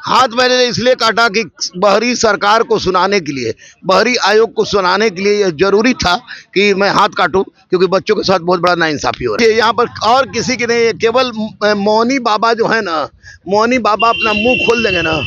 हाथ मैंने इसलिए काटा कि बहरी सरकार को सुनाने के लिए, बहरी आयोग को सुनाने के लिए यह जरूरी था कि मैं हाथ काटूं, क्योंकि बच्चों के साथ बहुत बड़ा नाइंसाफी हो रहा है यहाँ पर। और किसी की नहीं है, केवल मौनी बाबा जो है ना, मौनी बाबा अपना मुंह खोल देंगे ना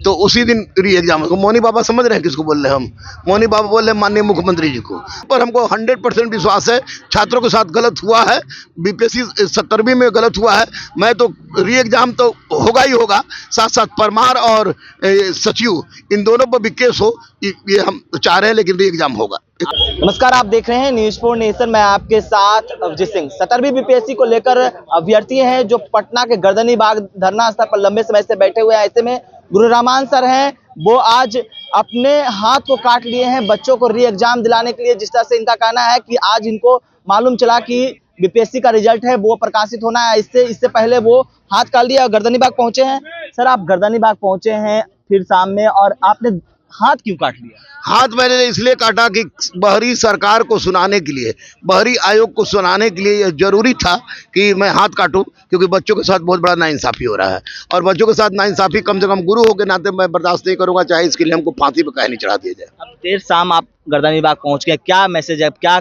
तो उसी दिन री एग्जाम होगा। मौनी बाबा समझ रहे हैं किसको बोल रहे हैं हम? मौनी बाबा बोल रहे हैं माननीय मुख्यमंत्री जी को। पर हमको 100% विश्वास है, छात्रों के साथ गलत हुआ है, बीपीएससी 70वीं में गलत हुआ है। मैं तो री एग्जाम तो होगा ही होगा, साथ साथ परमार और सचिव इन दोनों पर भी केस हो, ये हम चाह रहे हैं, लेकिन री एग्जाम होगा। नमस्कार, आप देख रहे हैं न्यूज़ फॉर नेशन। मैं आपके साथ अभिजीत सिंह। 70वीं बीपीएससी को लेकर अभ्यर्थी हैं जो पटना के गर्दनी बाग धरना स्थल पर लंबे समय से बैठे हुए हैं। ऐसे में गुरु रहमान सर हैं, वो आज अपने हाथ को काट लिए हैं बच्चों को री एग्जाम दिलाने के लिए। जिस तरह से इनका कहना है कि आज इनको मालूम चला कि बीपीएससी का रिजल्ट है वो प्रकाशित होना है, इससे पहले वो हाथ काट लिया और गर्दनी बाग पहुंचे हैं। सर, आप गर्दनी बाग पहुंचे हैं फिर शाम में, और आपने हाथ क्यों काट लिया? हाथ मैंने इसलिए काटा कि बहरी सरकार को सुनाने के लिए, बहरी आयोग को सुनाने के लिए यह जरूरी था कि मैं हाथ काटूं, क्योंकि बच्चों के साथ बहुत बड़ा नाइंसाफी हो रहा है। और बच्चों के साथ नाइंसाफी कम से कम गुरु हो के नाते मैं बर्दाश्त नहीं करूंगा, चाहे इसके लिए हमको फांसी पे कहीं चढ़ा दिया जाए। अब देर शाम आप गर्दनी बाग पहुंच गए, क्या मैसेज है, क्या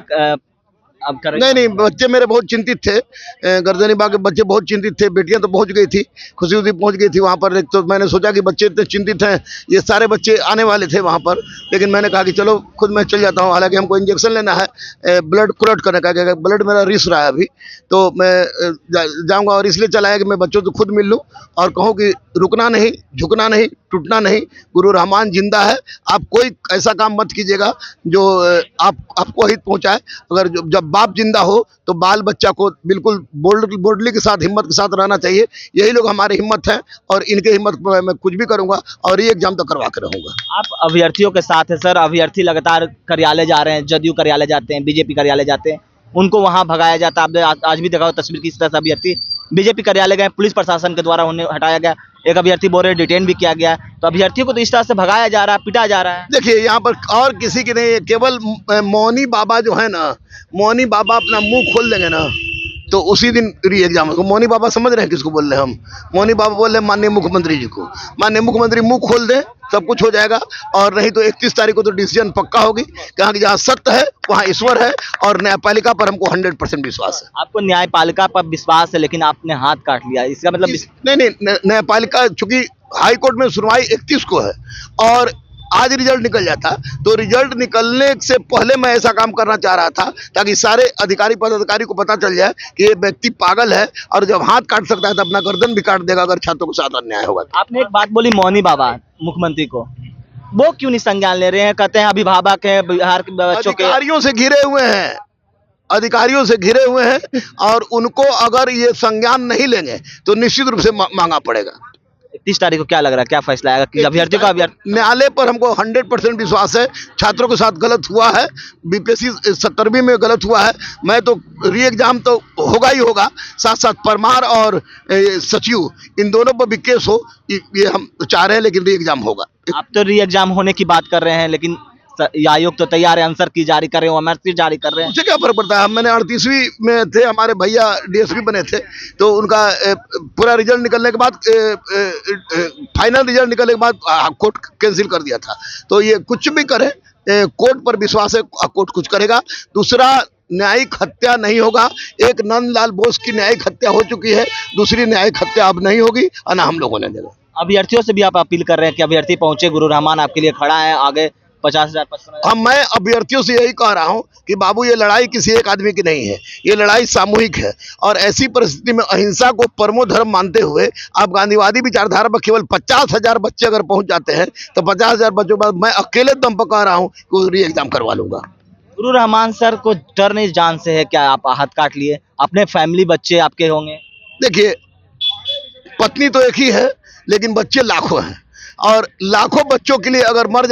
अब कर? नहीं, बच्चे मेरे बहुत चिंतित थे, गर्दनी बाग के बच्चे बहुत चिंतित थे। बेटियां तो पहुंच गई थी, खुशी पहुंच गई थी वहां पर। तो मैंने सोचा कि बच्चे इतने चिंतित हैं, ये सारे बच्चे आने वाले थे वहां पर, लेकिन मैंने कहा कि चलो खुद मैं चल जाता हूं। हालांकि हमको इंजेक्शन लेना है, ब्लड क्लॉट करने का, क्योंकि ब्लड मेरा रिस रहा है अभी, तो मैं जाऊँगा। और इसलिए चला है कि मैं बच्चों से खुद मिल लूँ और कहूँ कि रुकना नहीं, झुकना नहीं, टूटना नहीं। गुरु रहमान जिंदा है। आप कोई ऐसा काम मत कीजिएगा जो आपको हित पहुंचाए। अगर जब बाप जिंदा हो तो बाल बच्चा को बिल्कुल बोल्डली के साथ, हिम्मत के साथ रहना चाहिए। यही लोग हमारी हिम्मत है, और इनके हिम्मत पर मैं कुछ भी करूंगा और ये एग्जाम तो करवा के रहूंगा। आप अभ्यर्थियों के साथ है सर, अभ्यर्थी लगातार कार्यालय जा रहे हैं, जदयू कार्यालय जाते हैं, बीजेपी कार्यालय जाते हैं, उनको वहां भगाया जाता है। आपने आज भी देखा हो तस्वीर, किस तरह से अभ्यर्थी बीजेपी कार्यालय गए, पुलिस प्रशासन के द्वारा उन्हें हटाया गया। एक अभ्यर्थी बोल रहे डिटेन भी किया गया। तो अभ्यर्थियों को तो इस तरह से भगाया जा रहा है, पिटा जा रहा है। देखिए यहाँ पर और किसी की नहीं है, केवल मौनी बाबा जो है ना, मौनी बाबा अपना मुंह खोल देंगे ना तो उसी दिन री एग्जाम होगा। मौनी बाबा समझ रहे हैं किसको बोल रहे हैं हम? मौनी बाबा बोल रहे हैं माननीय मुख्यमंत्री जी को। माननीय मुख्यमंत्री मुंह खोल दें, सब कुछ हो जाएगा। और नहीं तो 31 तारीख को तो डिसीजन पक्का होगी, कहाँ कि जहाँ सत्य है वहाँ ईश्वर है, और न्यायपालिका पर हमको 100% विश्वास है। आपको न्यायपालिका पर विश्वास है, लेकिन आपने हाथ काट लिया, इसका मतलब? नहीं, न्यायपालिका चूंकि हाई कोर्ट में सुनवाई 31 को है, और आज रिजल्ट निकल जाता, तो रिजल्ट निकलने से पहले मैं ऐसा काम करना चाह रहा था ताकि सारे अधिकारी पदाधिकारी को पता चल जाए कि ये व्यक्ति पागल है, और जब हाथ काट सकता है तो अपना गर्दन भी काट देगा अगर छात्रों के साथ अन्याय होगा। आपने एक बात बोली मौनी बाबा मुख्यमंत्री को, वो क्यों नहीं संज्ञान ले रहे हैं? कहते हैं अभिभावक है बिहार के बच्चों के। अधिकारियों से घिरे हुए हैं, अधिकारियों से घिरे हुए हैं, और उनको अगर ये संज्ञान नहीं लेंगे तो निश्चित रूप से मांगा पड़ेगा। 31 तारीख को क्या लग रहा है, क्या फैसला आएगा कि अभ्यर्थी का? न्यायालय पर हमको 100% विश्वास है, छात्रों के साथ गलत हुआ है, बीपीएससी 70वीं में गलत हुआ है। मैं तो री एग्जाम तो होगा ही होगा, साथ साथ परमार और सचिव इन दोनों पर भी केस हो, ये हम चाह रहे हैं, लेकिन री एग्जाम होगा। आप तो री एग्जाम होने की बात कर रहे हैं, लेकिन आयोग तो तैयार है, आंसर की जारी कर रहे हो, एमआरसी जारी कर रहे हैं। मुझे क्या फर्क पड़ता है? मैंने 38वीं में थे, हमारे भैया डीएसपी बने थे, तो उनका पूरा रिजल्ट निकलने के बाद, फाइनल रिजल्ट निकलने के बाद कोर्ट कैंसिल कर दिया था। तो ये कुछ भी करे, कोर्ट पर विश्वास है, कोर्ट कुछ करेगा। दूसरा, न्यायिक हत्या नहीं होगा। एक नंदलाल बोस की न्यायिक हत्या हो चुकी है, दूसरी न्यायिक हत्या अब नहीं होगी, और ना हम लोगों ने देगा। अभ्यर्थियों से भी आप अपील कर रहे हैं कि अभ्यर्थी पहुंचे, गुरु रहमान आपके लिए खड़ा है, आगे 50,000 55,000। मैं अभ्यर्थियों से यही कह रहा हूं कि बाबू, ये लड़ाई किसी एक आदमी की नहीं है, ये लड़ाई सामूहिक है। और ऐसी परिस्थिति में अहिंसा को परमो धर्म मानते हुए आप गांधीवादी विचारधारा पर केवल 50,000 बच्चे अगर पहुंच जाते हैं तो 50,000 बच्चों पर मैं अकेले दम पर कह रहा हूं कि री एग्जाम करवा लूंगा। गुरु रहमान सर को डर नहीं जान से है क्या? आप हाथ काट लिए, अपने फैमिली बच्चे आपके होंगे। देखिए, पत्नी तो एक ही है, लेकिन बच्चे लाखों हैं, और लाखों बच्चों के लिए अगर मर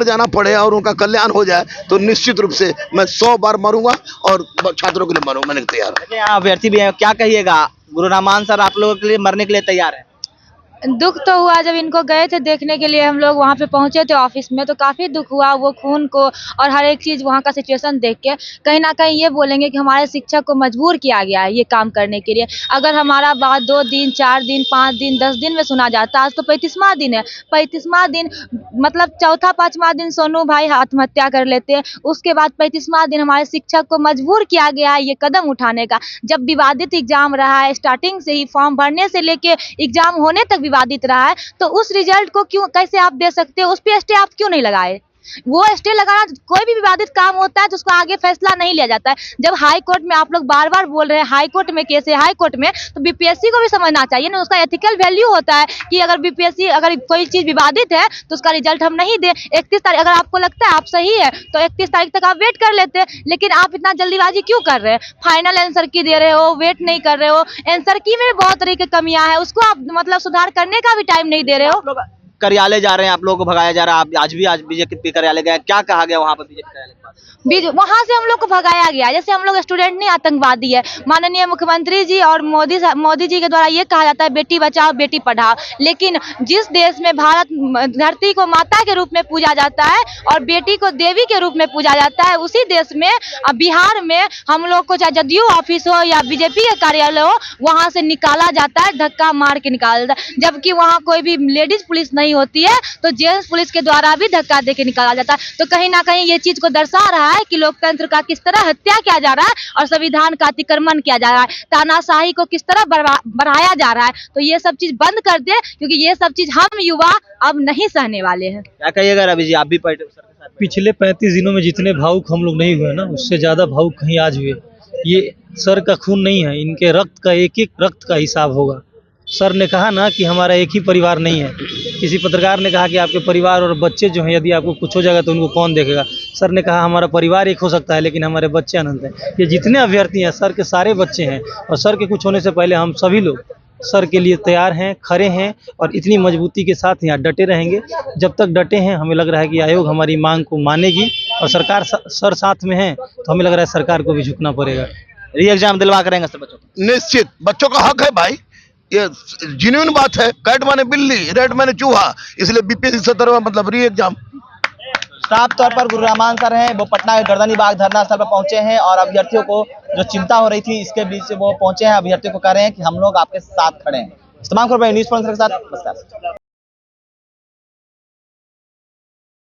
जाना पड़े और उनका कल्याण हो जाए तो निश्चित रूप से मैं 100 बार मरूंगा, और छात्रों के लिए मरूंगा, मैंने तैयार है। यहाँ अभ्यर्थी भी है, क्या कहिएगा? गुरु रहमान सर आप लोगों के लिए मरने के लिए तैयार है? दुख तो हुआ जब इनको गए थे देखने के लिए, हम लोग वहाँ पे पहुंचे थे ऑफिस में, तो काफ़ी दुख हुआ वो खून को और हर एक चीज़ वहाँ का सिचुएशन देख के। कहीं ना कहीं ये बोलेंगे कि हमारे शिक्षक को मजबूर किया गया है ये काम करने के लिए। अगर हमारा बात 2 दिन 4 दिन 5 दिन 10 दिन में सुना जाता, आज तो 35वां दिन है। 35वां दिन मतलब चौथा 5वां दिन सोनू भाई आत्महत्या कर लेते हैं, उसके बाद 35वां दिन हमारे शिक्षक को मजबूर किया गया है ये कदम उठाने का। जब विवादित एग्जाम रहा है, स्टार्टिंग से ही फॉर्म भरने से लेके एग्जाम होने तक विवादित रहा है, तो उस रिजल्ट को क्यों कैसे आप दे सकते हो? उस पे स्टे आप क्यों नहीं लगाए? वो स्टे लगाना, कोई भी विवादित काम होता है तो उसको आगे फैसला नहीं लिया जाता है। जब हाई कोर्ट में आप लोग बार बार बोल रहे हैं हाई कोर्ट में केस है, हाई कोर्ट में, तो बीपीएससी को भी समझना चाहिए ना, उसका एथिकल वैल्यू होता है कि अगर बीपीएससी अगर कोई चीज विवादित है तो उसका रिजल्ट हम नहीं दें। 31 तारीख अगर आपको लगता है आप सही है तो 31 तारीख तक आप वेट कर लेते, लेकिन आप इतना जल्दीबाजी क्यों कर रहे हैं? फाइनल आंसर की दे रहे हो, वेट नहीं कर रहे हो। आंसर की में बहुत तरह की कमियां है, उसको आप मतलब सुधार करने का भी टाइम नहीं दे रहे हो। आप लोग कार्यालय जा रहे हैं, आप लोगों को भगाया जा रहा है। आप आज बीजेपी कार्यालय गए, क्या कहा गया वहाँ पर बीजेपी कार्यालय के पास? वहां से हम लोग को भगाया गया, जैसे हम लोग स्टूडेंट नहीं आतंकवादी है। माननीय मुख्यमंत्री जी और मोदी जी के द्वारा ये कहा जाता है बेटी बचाओ बेटी पढ़ाओ, लेकिन जिस देश में भारत धरती को माता के रूप में पूजा जाता है और बेटी को देवी के रूप में पूजा जाता है, उसी देश में बिहार में हम लोग को चाहे जदयू ऑफिस हो या बीजेपी का कार्यालय हो, वहां से निकाला जाता है, धक्का मार के निकाला जाता है। जबकि वहाँ कोई भी लेडीज पुलिस नहीं होती है तो जेंट्स पुलिस के द्वारा भी धक्का दे के निकाला जाता है। तो कहीं ना कहीं ये चीज को दर्शा रहा है कि लोकतंत्र का किस तरह हत्या किया जा रहा है और संविधान का अतिक्रमण किया जा रहा है, तानाशाही को किस तरह बढ़ाया जा रहा है। तो ये सब चीज बंद कर दे, क्योंकि ये सब चीज हम युवा अब नहीं सहने वाले हैं। क्या कहिएगा रवि जी, आप भी सर के साथ? पिछले 35 दिनों में जितने भावुक हम लोग नहीं हुए ना, उससे ज्यादा भावुक कहीं आज हुए। ये सर का खून नहीं है, इनके रक्त का एक एक रक्त का हिसाब होगा। सर ने कहा ना कि हमारा एक ही परिवार नहीं है। किसी पत्रकार ने कहा कि आपके परिवार और बच्चे जो हैं, यदि आपको कुछ हो जाएगा तो उनको कौन देखेगा? सर ने कहा हमारा परिवार एक हो सकता है लेकिन हमारे बच्चे अनंत हैं। ये जितने अभ्यर्थी हैं सर के सारे बच्चे हैं, और सर के कुछ होने से पहले हम सभी लोग सर के लिए तैयार हैं, खड़े हैं और इतनी मजबूती के साथ यहाँ डटे रहेंगे। जब तक डटे हैं हमें लग रहा है कि आयोग हमारी मांग को मानेगी और सरकार सर साथ में है तो हमें लग रहा है सरकार को भी झुकना पड़ेगा। री एग्जाम दिलवा करेंगे सर बच्चों को? निश्चित, बच्चों का हक है भाई, ये जेन्युइन बात है। कैट माने बिल्ली, रेड माने चूहा, इसलिए बीपीएससी 17वां मतलब री एग्जाम। साफ तौर पर गुरुरामान सर हैं, वो पटना के गर्दनी बाग धरना स्थल पर पहुंचे हैं और अभ्यर्थियों को जो चिंता हो रही थी इसके बीच से वो पहुंचे हैं। अभ्यर्थियों को कह रहे हैं कि हम लोग आपके साथ खड़े हैं। तमाम खबर न्यूज़ के साथ नमस्कार।